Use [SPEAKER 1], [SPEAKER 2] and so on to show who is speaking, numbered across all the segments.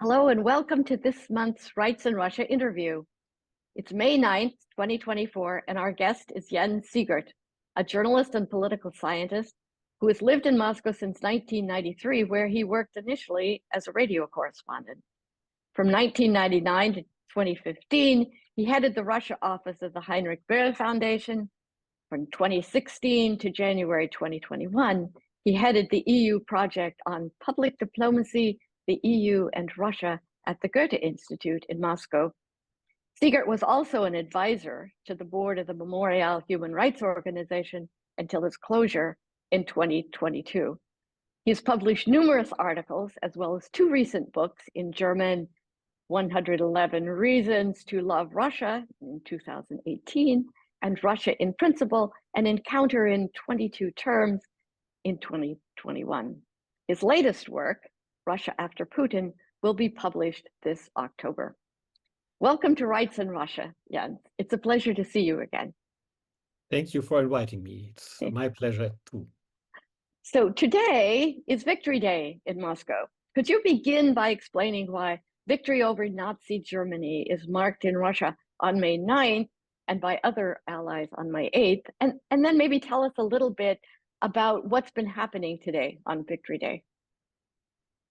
[SPEAKER 1] Hello and welcome to this month's Rights in Russia interview. It's May 9th, 2024, and our guest is Jens Siegert, a journalist and political scientist who has lived in Moscow since 1993, where he worked initially as a radio correspondent. From 1999 to 2015, he headed the Russia office of the Heinrich Böll Foundation. From 2016 to January 2021, he headed the EU project on public diplomacy, the EU and Russia at the Goethe-Institut in Moscow. Siegert was also an advisor to the board of the Memorial Human Rights Organization until its closure in 2022. He's published numerous articles, as well as two recent books in German, 111 Reasons to Love Russia in 2018, and Russia in Principle, an encounter in 22 terms in 2021. His latest work, Russia After Putin, will be published this October. Welcome to Rights in Russia, Jens. It's a pleasure to see you again.
[SPEAKER 2] Thank you for inviting me. It's my pleasure too.
[SPEAKER 1] So today is Victory Day in Moscow. Could you begin by explaining why victory over Nazi Germany is marked in Russia on May 9th and by other allies on May 8th? And then maybe tell us a little bit about what's been happening today on Victory Day.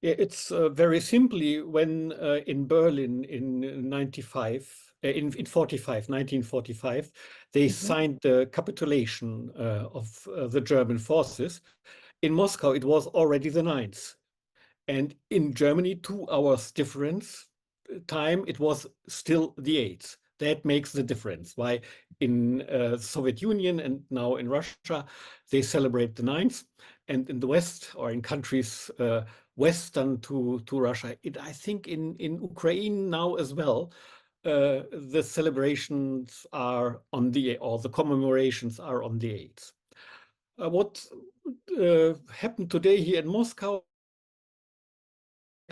[SPEAKER 2] Yeah, it's very simply when in Berlin in 1945, they signed the capitulation of the German forces. In Moscow, it was already the 9th. And in Germany, 2 hours difference time, it was still the 8th. That makes the difference. Why in the Soviet Union and now in Russia, they celebrate the 9th. And in the West, or in countries Western to Russia, I think in Ukraine now as well, the celebrations are on or the commemorations are on the 8th. What happened today here in Moscow?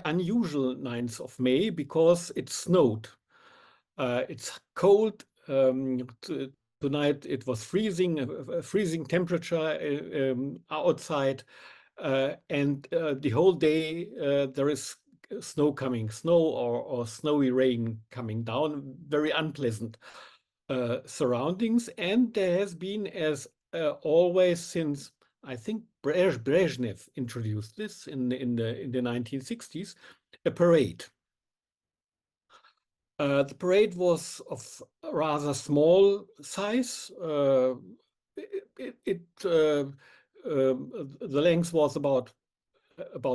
[SPEAKER 2] Unusual 9th of May because it snowed. It's cold. Tonight it was freezing, a freezing temperature outside, and the whole day there is snow or snowy rain coming down. Very unpleasant surroundings, and there has been, as always since I think Brezhnev introduced this in the 1960s, a parade. The parade was of a rather small size. The length was about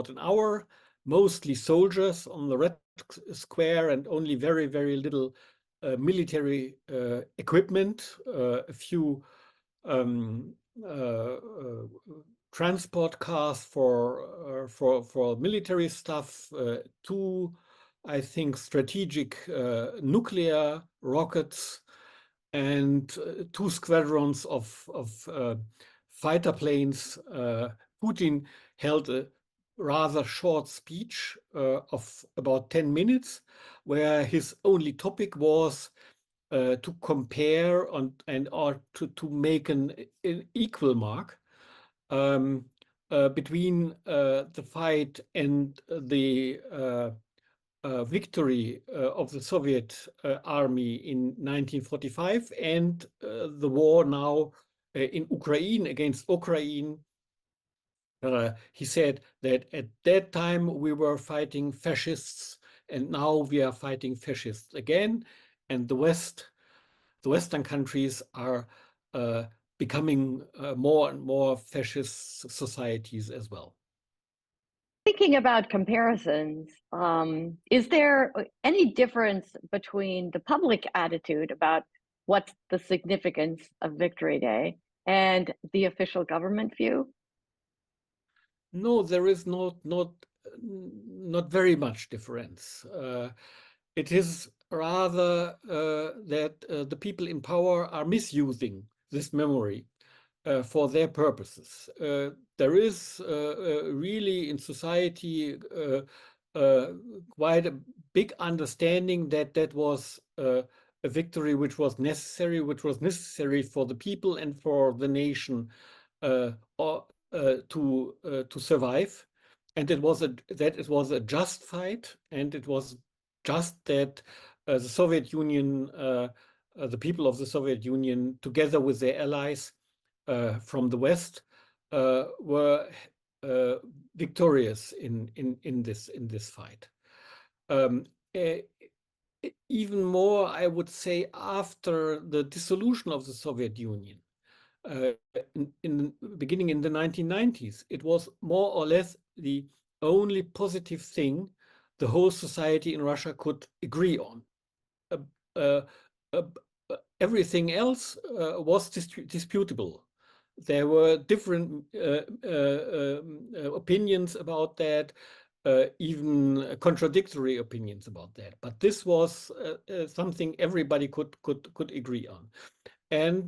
[SPEAKER 2] an hour, mostly soldiers on the Red Square and only very, very little military equipment, a few transport cars for military stuff, 2, I think, strategic nuclear rockets, and 2 squadrons of fighter planes. Putin held a rather short speech of about 10 minutes, where his only topic was to compare or to make an equal mark between the fight and the victory of the Soviet army in 1945 and the war now in Ukraine against Ukraine. He said that at that time we were fighting fascists and now we are fighting fascists again, and the Western countries are becoming more and more fascist societies as well.
[SPEAKER 1] Thinking about comparisons, is there any difference between the public attitude about what's the significance of Victory Day and the official government view?
[SPEAKER 2] No, there is not very much difference. It is rather that the people in power are misusing this memory for their purposes. There is really in society quite a big understanding that that was a victory which was necessary for the people and for the nation to survive. and it was a just fight, and it was just that the Soviet Union, the people of the Soviet Union, together with their allies from the West, were victorious in this fight. Even more, I would say, after the dissolution of the Soviet Union, beginning in the 1990s, it was more or less the only positive thing the whole society in Russia could agree on. Everything else was disputable. There were different opinions about that, even contradictory opinions about that. But this was something everybody could agree on. And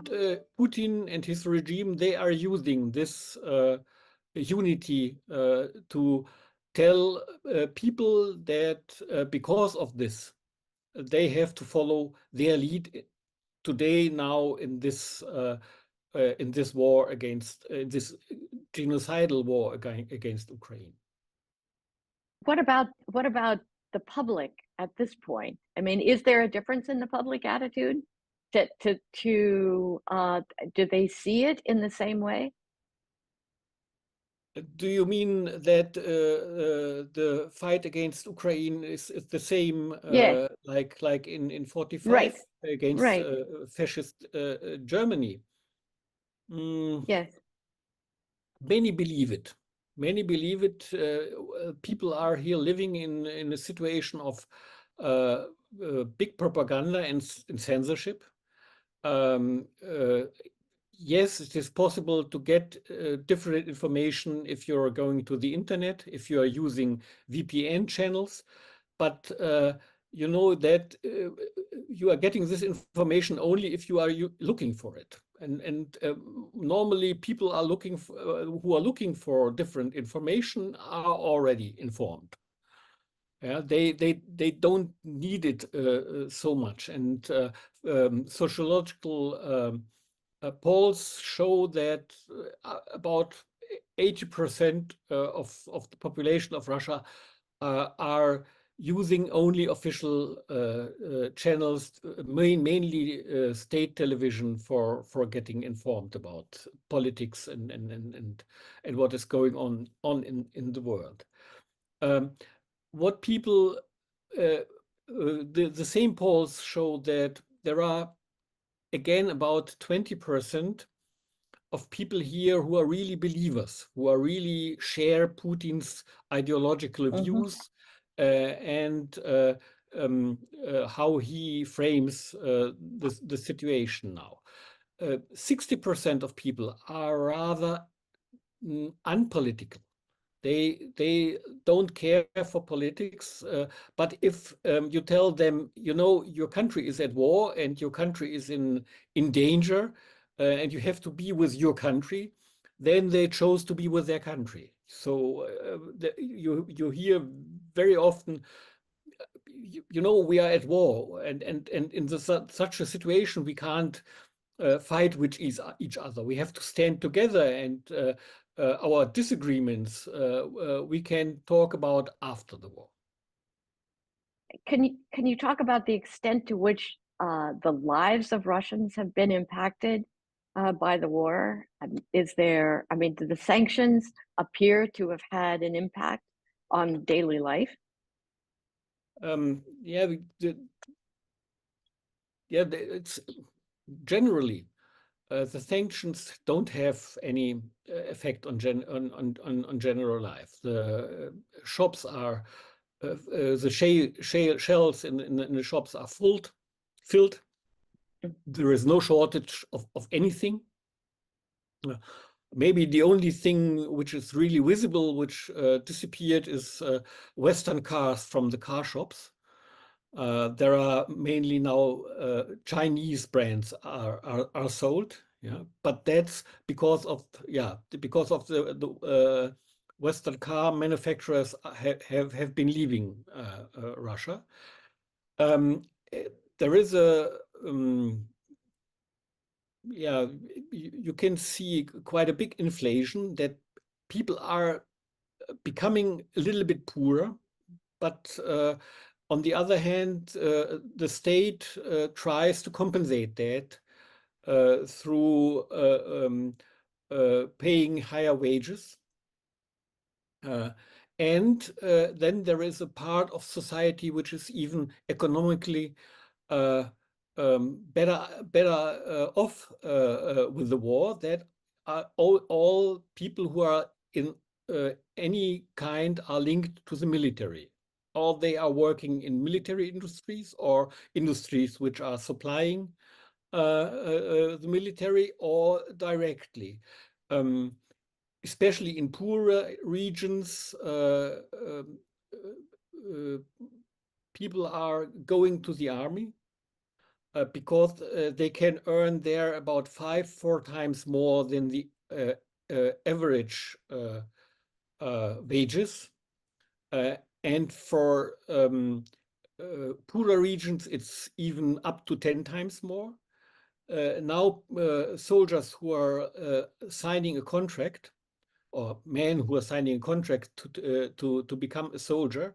[SPEAKER 2] Putin and his regime, they are using this unity to tell people that because of this, they have to follow their lead today, now in this war against this genocidal war against Ukraine.
[SPEAKER 1] What about the public at this point? I mean, is there a difference in the public attitude? Do they see it in the same way?
[SPEAKER 2] Do you mean that the fight against Ukraine is the same like in 45
[SPEAKER 1] right.
[SPEAKER 2] against
[SPEAKER 1] right.
[SPEAKER 2] fascist Germany?
[SPEAKER 1] Yes.
[SPEAKER 2] Many believe it. Many believe it. People are here living in a situation of big propaganda and censorship. Yes, it is possible to get different information if you're going to the internet, if you are using VPN channels, but you know that you are getting this information only if you are looking for it. And normally people are looking for, who are looking for different information are already informed. Yeah, they don't need it so much. And sociological polls show that about 80% of the population of Russia are using only official channels, mainly state television, for getting informed about politics and what is going on in the world. What people, the same polls show that there are again about 20% of people here who are really believers, who are really share Putin's ideological views and how he frames the situation now. 60% of people are rather unpolitical. They don't care for politics, but if you tell them, you know, your country is at war and your country is in danger, and you have to be with your country, then they chose to be with their country. So you hear very often, you know, we are at war, and in such a situation we can't fight with each other. We have to stand together, and our disagreements we can talk about after the war.
[SPEAKER 1] Can you talk about the extent to which the lives of Russians have been impacted by the war? Is there, I mean, do the sanctions appear to have had an impact on daily life?
[SPEAKER 2] Yeah, it's generally the sanctions don't have any effect on general life. The shops are the shelves in the shops are filled. There is no shortage of anything. Maybe the only thing which is really visible, which disappeared, is Western cars from the car shops. There are mainly now Chinese brands are sold, yeah, but that's because of the Western car manufacturers have been leaving Russia. There is a you can see quite a big inflation, that people are becoming a little bit poorer, but on the other hand, the state tries to compensate that through paying higher wages. And then there is a part of society which is even economically better off with the war. That are all people who are in any kind are linked to the military, or they are working in military industries or industries which are supplying the military or directly. Especially in poorer regions, people are going to the army because they can earn there about 4 times more than the average wages. And for poorer regions, it's even up to 10 times more. Now, soldiers who are signing a contract, or men who are signing a contract to become a soldier,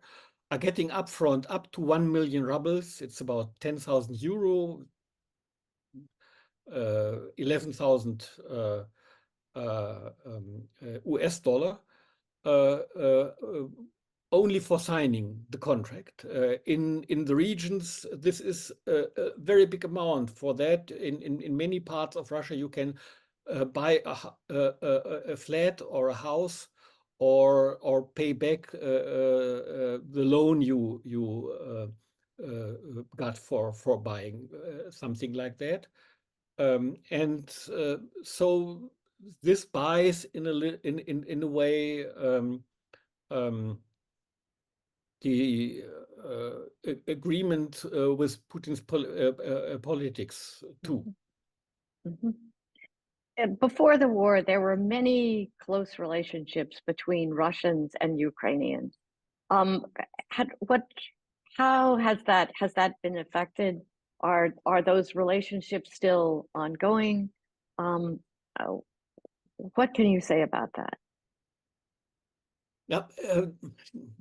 [SPEAKER 2] are getting upfront up to 1 million rubles. It's about 10,000 euro, 11,000 US dollar, only for signing the contract. In the regions, this is a very big amount. For that, in many parts of Russia, you can buy a flat or a house, or pay back the loan you got for buying something like that. And so this buys in a way the agreement with Putin's politics too.
[SPEAKER 1] Mm-hmm. Before the war, there were many close relationships between Russians and Ukrainians. How has that been affected? Are those relationships still ongoing? What can you say about that?
[SPEAKER 2] Now,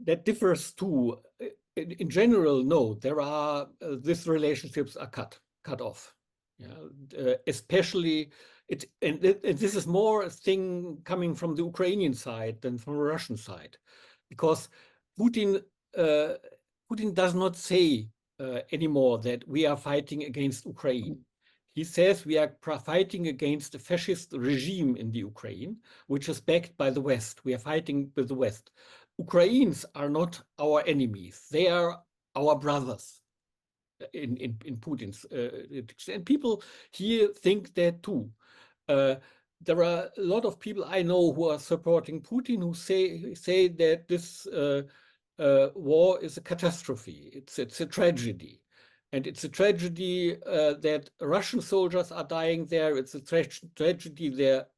[SPEAKER 2] that differs too. In general, no, there are these relationships are cut off. Yeah, especially this is more a thing coming from the Ukrainian side than from the Russian side, because Putin does not say anymore that we are fighting against Ukraine. He says we are fighting against a fascist regime in the Ukraine, which is backed by the West. We are fighting with the West. Ukrainians are not our enemies. They are our brothers in Putin's. And people here think that too. There are a lot of people I know who are supporting Putin who say that this war is a catastrophe. It's a tragedy. And it's a tragedy that Russian soldiers are dying there. It's a tragedy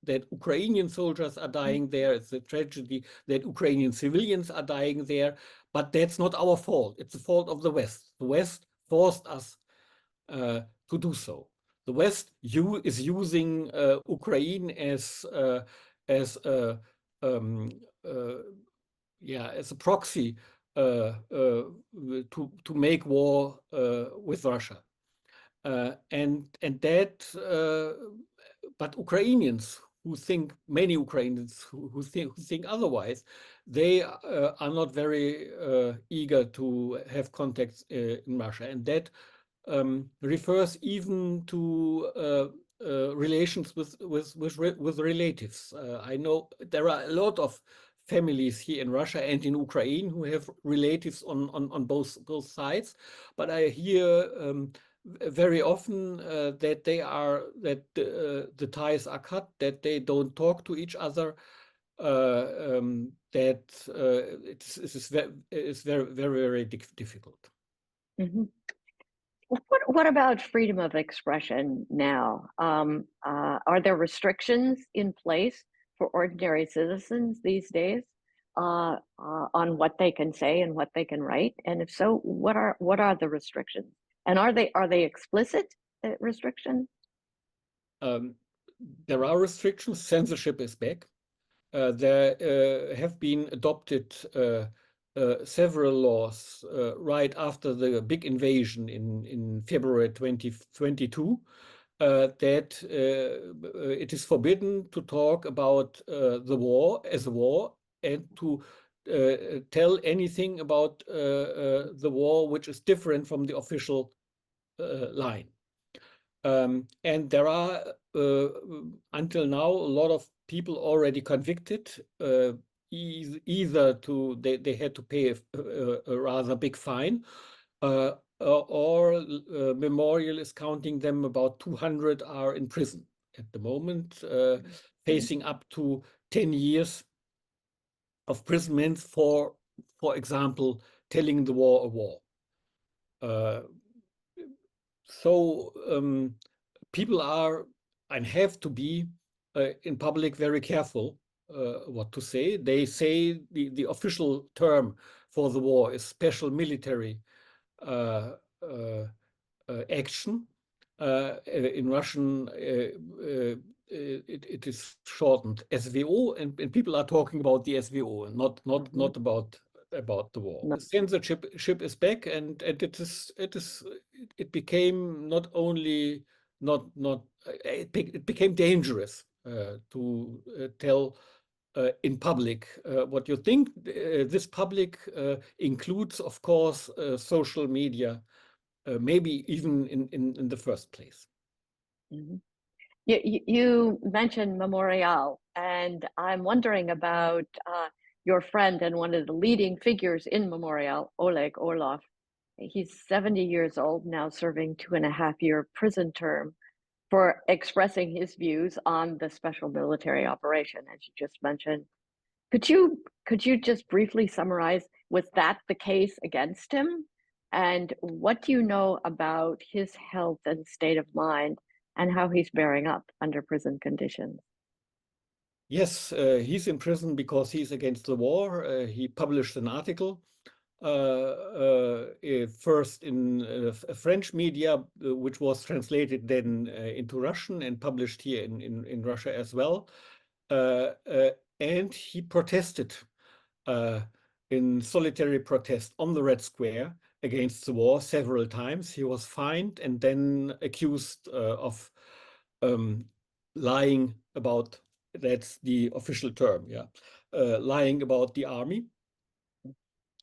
[SPEAKER 2] that Ukrainian soldiers are dying there. It's a tragedy that Ukrainian civilians are dying there. But that's not our fault. It's the fault of the West. The West forced us to do so. The West is using Ukraine as a proxy to make war with Russia, but Ukrainians many Ukrainians who think otherwise, they are not very eager to have contacts in Russia, and that refers even to relations with relatives. I know there are a lot of families here in Russia and in Ukraine who have relatives on both sides, but I hear very often that the ties are cut, that they don't talk to each other, that it's very difficult.
[SPEAKER 1] Mm-hmm. What about freedom of expression now? Are there restrictions in place for ordinary citizens these days on what they can say and what they can write? And if so, what are the restrictions? And are they explicit restrictions?
[SPEAKER 2] There are restrictions. Censorship is back. there have been adopted several laws right after the big invasion in February 2022 that it is forbidden to talk about the war as a war and to tell anything about the war which is different from the official line. And there are, until now, a lot of people already convicted, either they had to pay a rather big fine, or Memorial is counting them about 200 are in prison at the moment, facing up to 10 years of imprisonment for example, telling the war a war. So people are and have to be in public very careful what to say. They say the official term for the war is special military action. In Russian, it is shortened SVO, and people are talking about the SVO and not about the war.
[SPEAKER 1] No.
[SPEAKER 2] Censorship is back, and it became not only it became dangerous to tell in public what you think. This public includes, of course, social media, maybe even in the first place.
[SPEAKER 1] Mm-hmm. You mentioned Memorial, and I'm wondering about your friend and one of the leading figures in Memorial, Oleg Orlov. He's 70 years old now, serving 2.5-year prison term for expressing his views on the special military operation, as you just mentioned. Could you just briefly summarize, was that the case against him? And what do you know about his health and state of mind and how he's bearing up under prison conditions?
[SPEAKER 2] Yes, he's in prison because he's against the war. He published an article first in French media, which was translated then into Russian and published here in Russia as well. And he protested in solitary protest on the Red Square against the war several times. He was fined and then accused of lying about, that's the official term, yeah, lying about the army.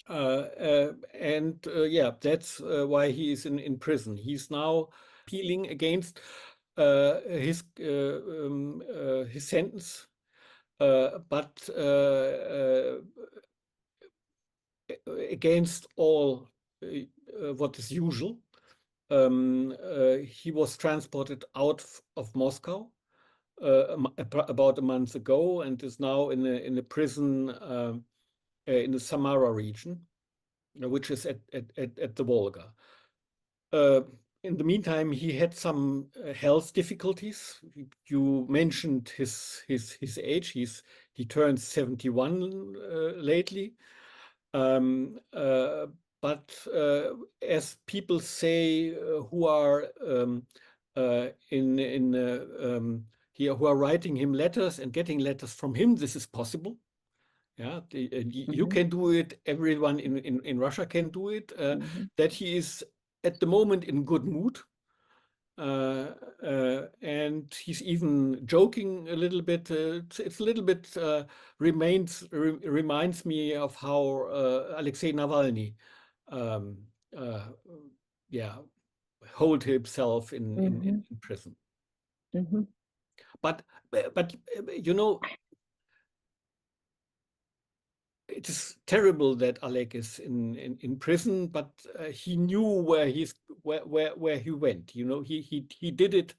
[SPEAKER 2] Yeah, that's why he is in prison. He's now appealing against his sentence, but against all what is usual. He was transported out of Moscow about a month ago and is now in a prison in the Samara region, which is at the Volga. In the meantime, he had some health difficulties. You mentioned his age. He turned 71 lately. But as people say who are here, who are writing him letters and getting letters from him, this is possible. Yeah, you can do it. Everyone in Russia can do it. That he is at the moment in good mood. And he's even joking a little bit. It's a little bit reminds me of how Alexei Navalny, yeah, hold himself in prison. But you know, it is terrible that Oleg is in prison, but he knew where he went. You know, he did it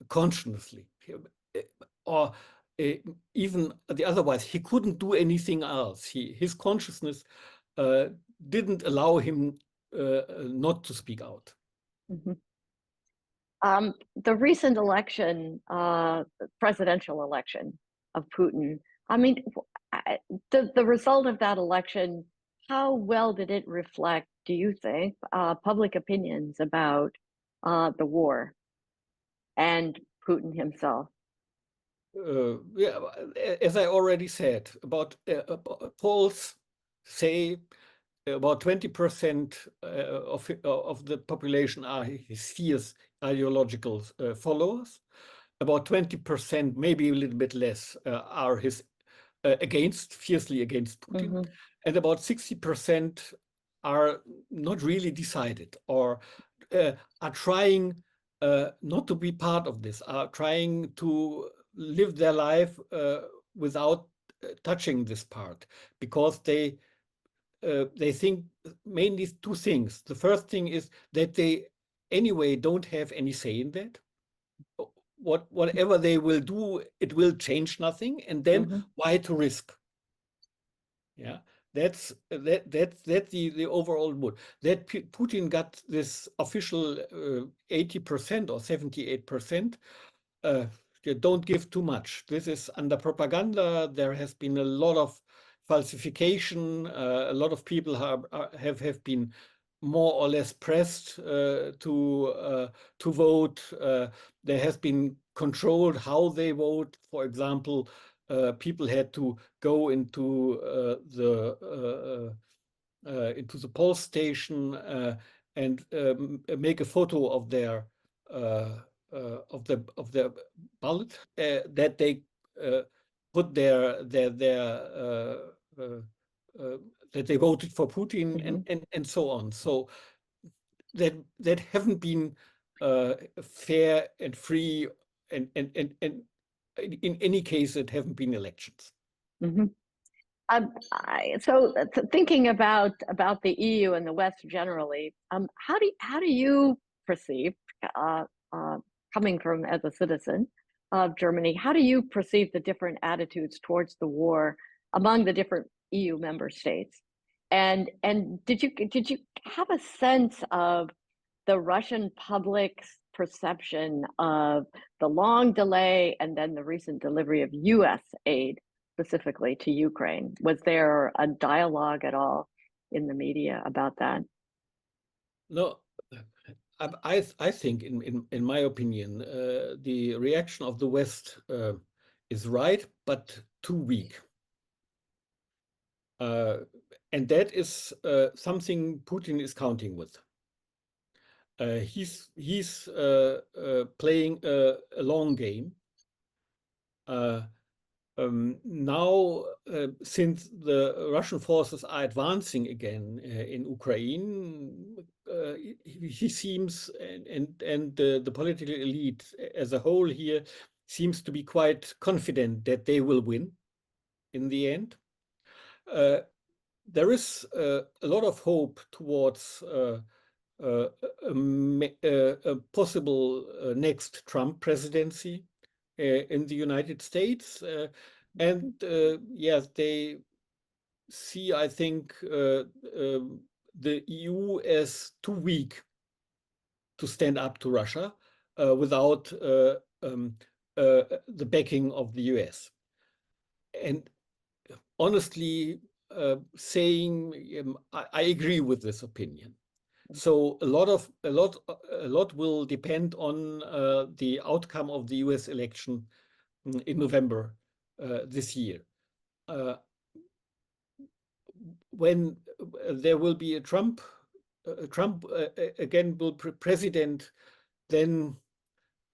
[SPEAKER 2] consciously, or even the otherwise he couldn't do anything else. His consciousness didn't allow him not to speak out.
[SPEAKER 1] The recent election, presidential election of Putin, I mean, the result of that election, how well did it reflect, do you think, public opinions about the war and Putin himself?
[SPEAKER 2] yeah, as I already said, about polls say about 20% of the population are his fierce ideological followers. About 20%, maybe a little bit less, are his fiercely against Putin,
[SPEAKER 1] Mm-hmm.
[SPEAKER 2] and about 60% are not really decided or are trying not to be part of this, are trying to live their life without touching this part, because they think mainly two things. The first thing is that they anyway don't have any say in that. Whatever they will do, it will change nothing, and then
[SPEAKER 1] Mm-hmm.
[SPEAKER 2] why to risk? Yeah, that's the overall mood. That Putin got this official 80% or 78%. You don't give too much. This is under propaganda. There has been a lot of falsification. A lot of people have been more or less pressed to vote. There has been controlled how they vote. For example, people had to go into the poll station and make a photo of their ballot that they put that they voted for Putin,
[SPEAKER 1] Mm-hmm.
[SPEAKER 2] and so on. So that haven't been fair and free, and in any case, it haven't been elections.
[SPEAKER 1] Mm-hmm. So thinking about the EU and the West generally, how do you perceive, uh, coming from as a citizen of Germany, how do you perceive the different attitudes towards the war among the different EU member states? And did you have a sense of the Russian public's perception of the long delay and then the recent delivery of US aid specifically to Ukraine? Was there a dialogue at all in the media about that?
[SPEAKER 2] No, I think, in my opinion, the reaction of the West is right, but too weak. And that is something Putin is counting with. He's playing a long game. Now, since the Russian forces are advancing again in Ukraine, he seems, and the political elite as a whole here seems to be quite confident that they will win in the end. There is a lot of hope towards a possible next Trump presidency in the United States. And yes, they see, I think, the EU as too weak to stand up to Russia without the backing of the US. And honestly, saying I agree with this opinion. So a lot will depend on the outcome of the US election in November this year. When there will be a Trump again will be president, then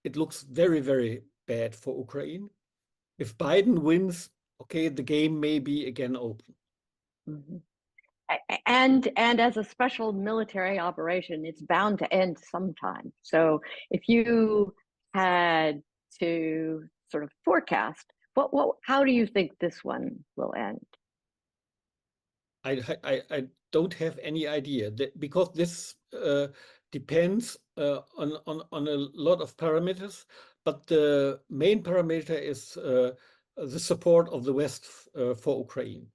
[SPEAKER 2] it looks very, very bad for Ukraine. If Biden wins, okay, the game may be again open.
[SPEAKER 1] Mm-hmm. And as a special military operation, it's bound to end sometime. So if you had to sort of forecast, how do you think this one will end?
[SPEAKER 2] I don't have any idea, because this depends on a lot of parameters, but the main parameter is the support of the West for Ukraine.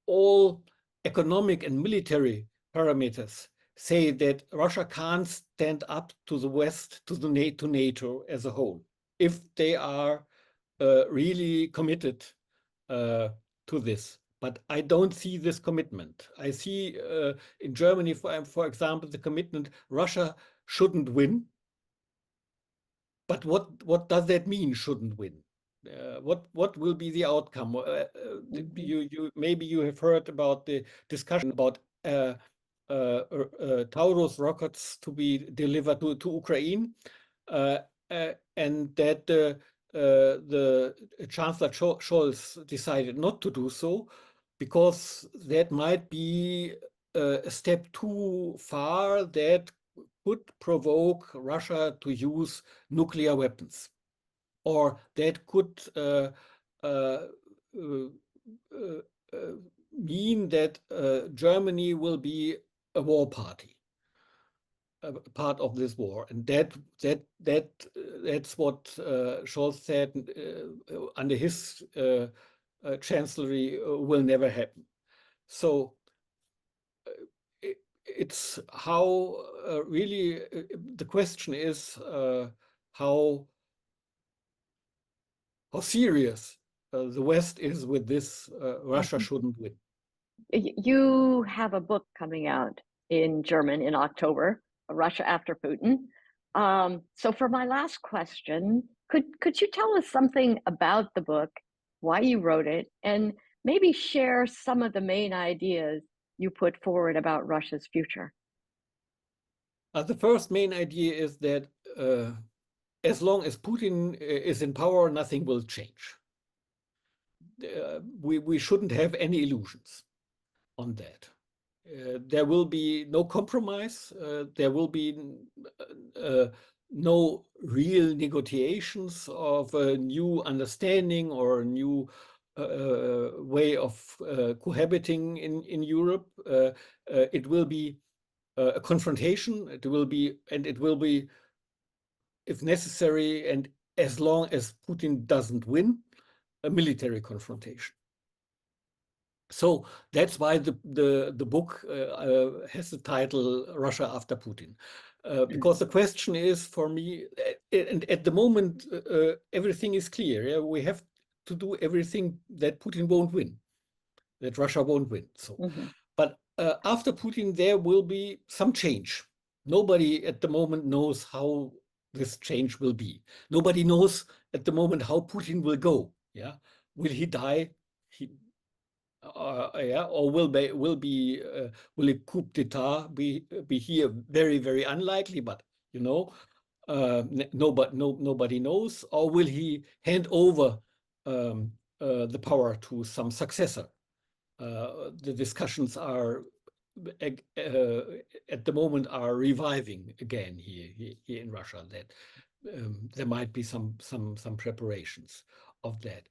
[SPEAKER 2] All economic and military parameters say that Russia can't stand up to the West, to NATO as a whole, if they are really committed to this. But I don't see this commitment. I see in Germany, for example, the commitment Russia shouldn't win. but what does that mean? Shouldn't win? What will be the outcome? You maybe you have heard about the discussion about Taurus rockets to be delivered to Ukraine, and that the Chancellor Scholz decided not to do so because that might be a step too far that could provoke Russia to use nuclear weapons, or that could mean that Germany will be a war party, a part of this war, and that's what Scholz said under his chancellery will never happen. So it's how really the question is how serious the West is with this Russia shouldn't win.
[SPEAKER 1] You have a book coming out in German in October, Russia After Putin. So for my last question, could you tell us something about the book, why you wrote it, and maybe share some of the main ideas you put forward about Russia's future?
[SPEAKER 2] The first main idea is that as long as Putin is in power, nothing will change. We shouldn't have any illusions on that. There will be no compromise. There will be no real negotiations of a new understanding or a new way of cohabiting in Europe. It will be a confrontation. It will be, if necessary, and as long as Putin doesn't win, a military confrontation. So that's why the book has the title Russia After Putin, because the question is for me, and at the moment everything is clear. Yeah? We have to do everything that Putin won't win, that Russia won't win. So, but after Putin, there will be some change. Nobody at the moment knows how this change will be. Nobody knows at the moment how Putin will go. Yeah, will he die? Or will a coup d'etat be here? Very, very unlikely, but you know, nobody knows. Or will he hand over the power to some successor? The discussions are at the moment are reviving again here in Russia. That there might be some preparations of that.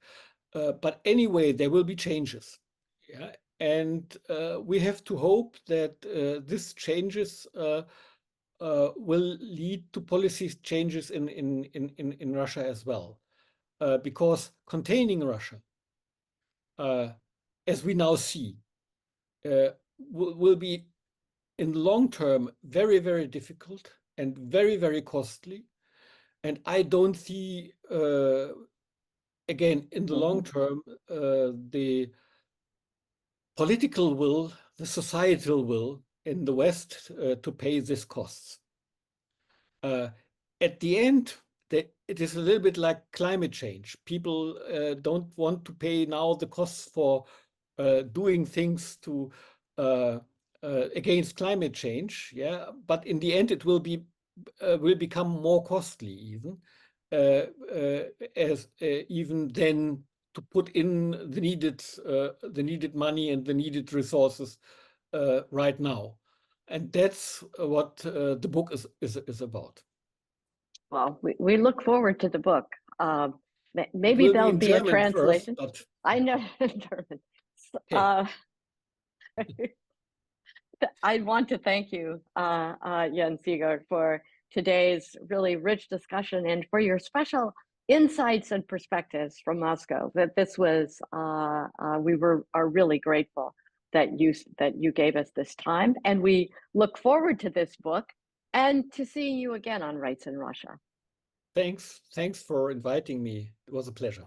[SPEAKER 2] But anyway, there will be changes. Yeah, and we have to hope that these changes will lead to policy changes in Russia as well, because containing Russia, as we now see, will be in the long term very, very difficult and very, very costly. And I don't see, again, in the long term, the political will, the societal will in the West to pay these costs. At the end, it is a little bit like climate change. People don't want to pay now the costs for doing things to against climate change. Yeah, but in the end, it will become more costly even, as even then to put in the needed money and the needed resources right now, and that's what the book is about.
[SPEAKER 1] Well, we look forward to the book. Maybe there'll be a translation.
[SPEAKER 2] First,
[SPEAKER 1] I know German. I want to thank you, Jens Siegert, for today's really rich discussion and for your special insights and perspectives from Moscow. That this was, we are really grateful that you gave us this time, and we look forward to this book and to seeing you again on Rights in Russia.
[SPEAKER 2] Thanks for inviting me. It was a pleasure.